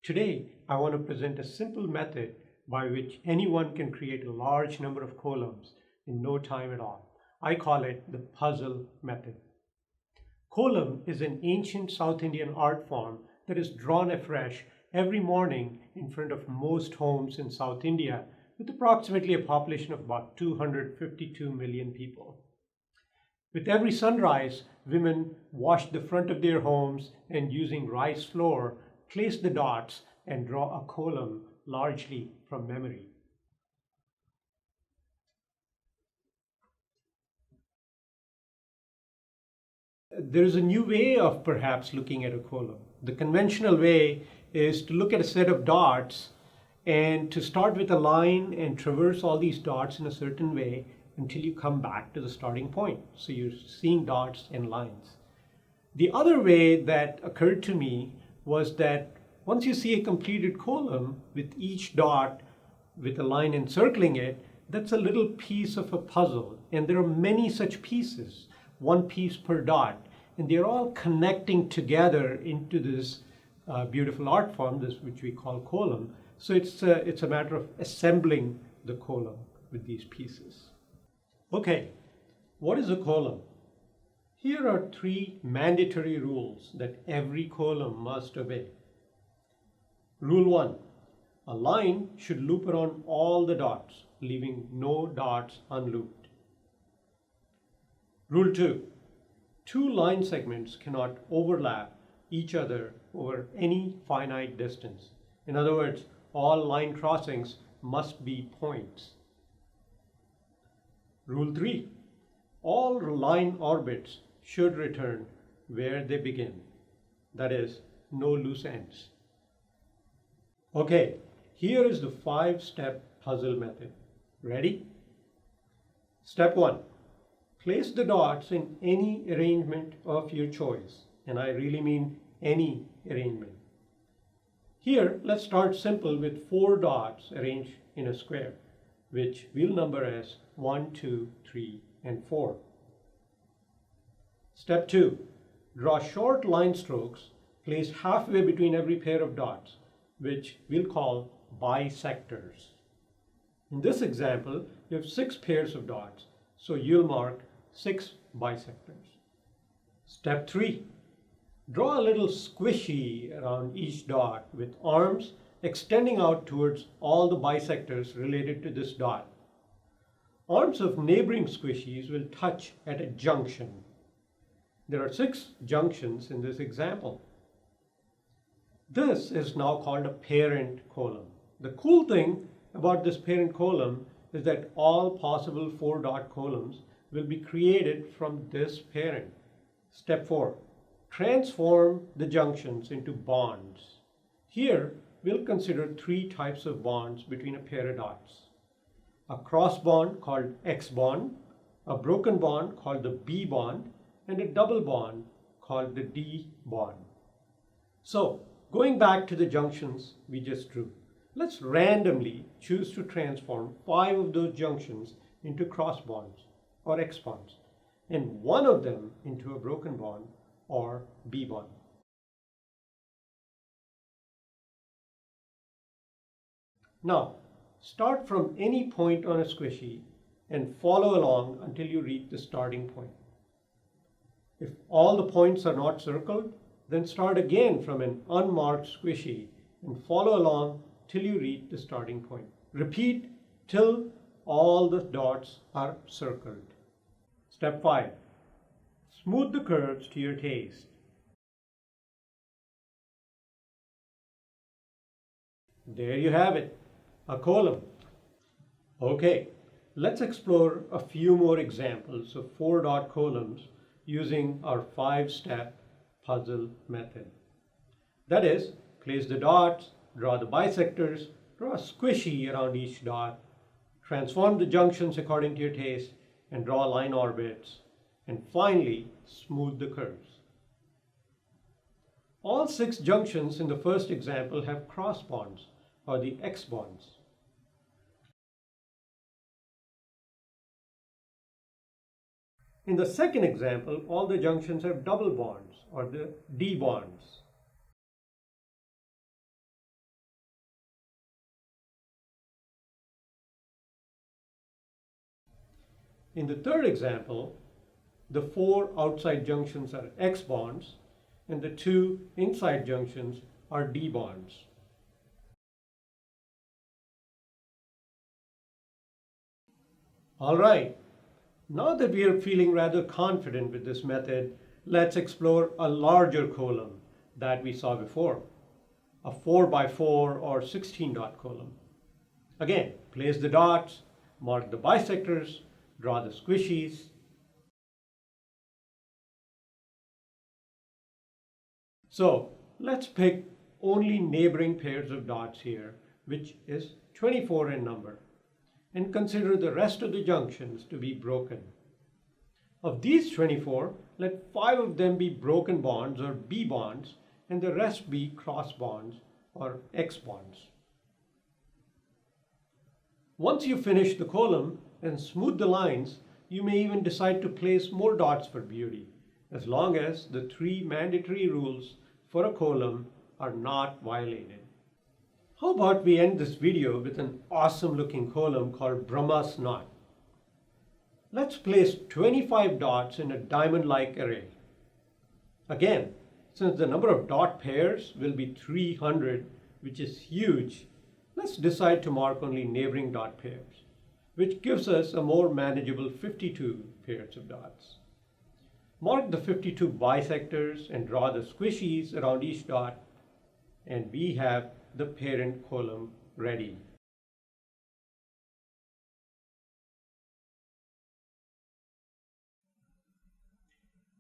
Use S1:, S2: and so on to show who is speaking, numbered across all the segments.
S1: Today, I want to present a simple method by which anyone can create a large number of columns in no time at all. I call it the puzzle method. Kolam is an ancient South Indian art form that is drawn afresh every morning in front of most homes in South India, with approximately a population of about 252 million people. With every sunrise, women wash the front of their homes and using rice flour, place the dots and draw a kolam largely from memory. There is a new way of perhaps looking at a kolam. The conventional way is to look at a set of dots and to start with a line and traverse all these dots in a certain way until you come back to the starting point. So you're seeing dots and lines. The other way that occurred to me was that once you see a completed kolam with each dot with a line encircling it, that's a little piece of a puzzle. And there are many such pieces, one piece per dot. And they're all connecting together into this beautiful art form, which we call kolam. So it's a matter of assembling the kolam with these pieces. Okay, what is a kolam? Here are three mandatory rules that every kolam must obey. Rule 1. A line should loop around all the dots, leaving no dots unlooped. Rule 2. Two line segments cannot overlap each other over any finite distance. In other words, all line crossings must be points. Rule 3. All line orbits should return where they begin. That is, no loose ends. Okay, here is the 5-step puzzle method. Ready? Step 1. Place the dots in any arrangement of your choice. And I really mean any arrangement. Here, let's start simple with 4 dots arranged in a square, which we'll number as 1, 2, 3, and 4. Step 2. Draw short line strokes placed halfway between every pair of dots, which we'll call bisectors. In this example, you have 6 pairs of dots, so you'll mark 6 bisectors. Step 3. Draw a little squishy around each dot with arms extending out towards all the bisectors related to this dot. Arms of neighboring squishies will touch at a junction. There are 6 junctions in this example. This is now called a parent kolam. The cool thing about this parent kolam is that all possible 4-dot kolams will be created from this parent. Step 4. Transform the junctions into bonds. Here, we'll consider 3 types of bonds between a pair of dots. A cross bond called X bond, a broken bond called the B bond, and a double bond called the D bond. So, going back to the junctions we just drew, let's randomly choose to transform 5 of those junctions into cross bonds or X bonds, and 1 of them into a broken bond or B bond. Now, start from any point on a squishy and follow along until you reach the starting point. If all the points are not circled, then start again from an unmarked squishy and follow along till you reach the starting point. Repeat till all the dots are circled. Step 5. Smooth the curves to your taste. There you have it, a kolam. Okay, let's explore a few more examples of 4-dot kolams using our 5-step puzzle method. That is, place the dots, draw the bisectors, draw a squishy around each dot, transform the junctions according to your taste, and draw line orbits, and finally smooth the curves. All 6 junctions in the first example have cross bonds, or the X bonds. In the second example, all the junctions have double bonds, or the D bonds. In the third example, the 4 outside junctions are X bonds and the 2 inside junctions are D bonds. All right, now that we are feeling rather confident with this method, let's explore a larger column that we saw before, a 4 by 4 or 16 dot column. Again, place the dots, mark the bisectors, draw the squishies. So let's pick only neighboring pairs of dots here, which is 24 in number, and consider the rest of the junctions to be broken. Of these 24, let 5 of them be broken bonds or B bonds, and the rest be cross bonds or X bonds. Once you finish the column and smooth the lines, you may even decide to place more dots for beauty, as long as the 3 mandatory rules for a column are not violated. How about we end this video with an awesome looking column called Brahma's knot. Let's place 25 dots in a diamond-like array. Again, since the number of dot pairs will be 300, which is huge, let's decide to mark only neighboring dot pairs, which gives us a more manageable 52 pairs of dots. Mark the 52 bisectors and draw the squishies around each dot, and we have the parent column ready.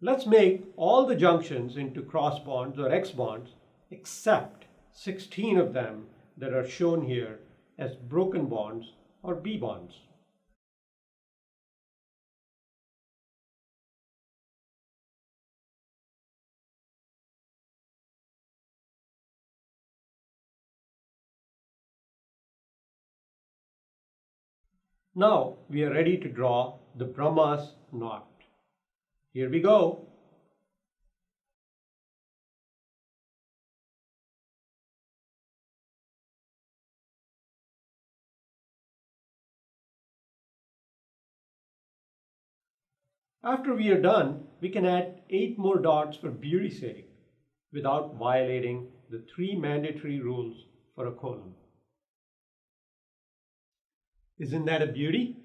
S1: Let's make all the junctions into cross bonds or X bonds, except 16 of them that are shown here as broken bonds or B bonds. Now we are ready to draw the Brahma's knot. Here we go. After we are done, we can add 8 more dots for beauty's sake without violating the 3 mandatory rules for a column. Isn't that a beauty?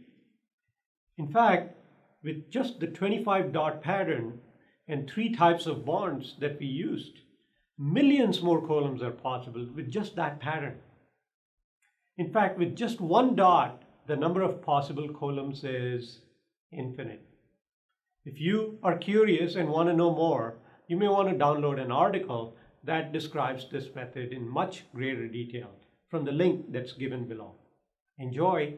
S1: In fact, with just the 25 dot pattern and 3 types of bonds that we used, millions more columns are possible with just that pattern. In fact, with just 1 dot, the number of possible columns is infinite. If you are curious and want to know more, you may want to download an article that describes this method in much greater detail from the link that's given below. Enjoy!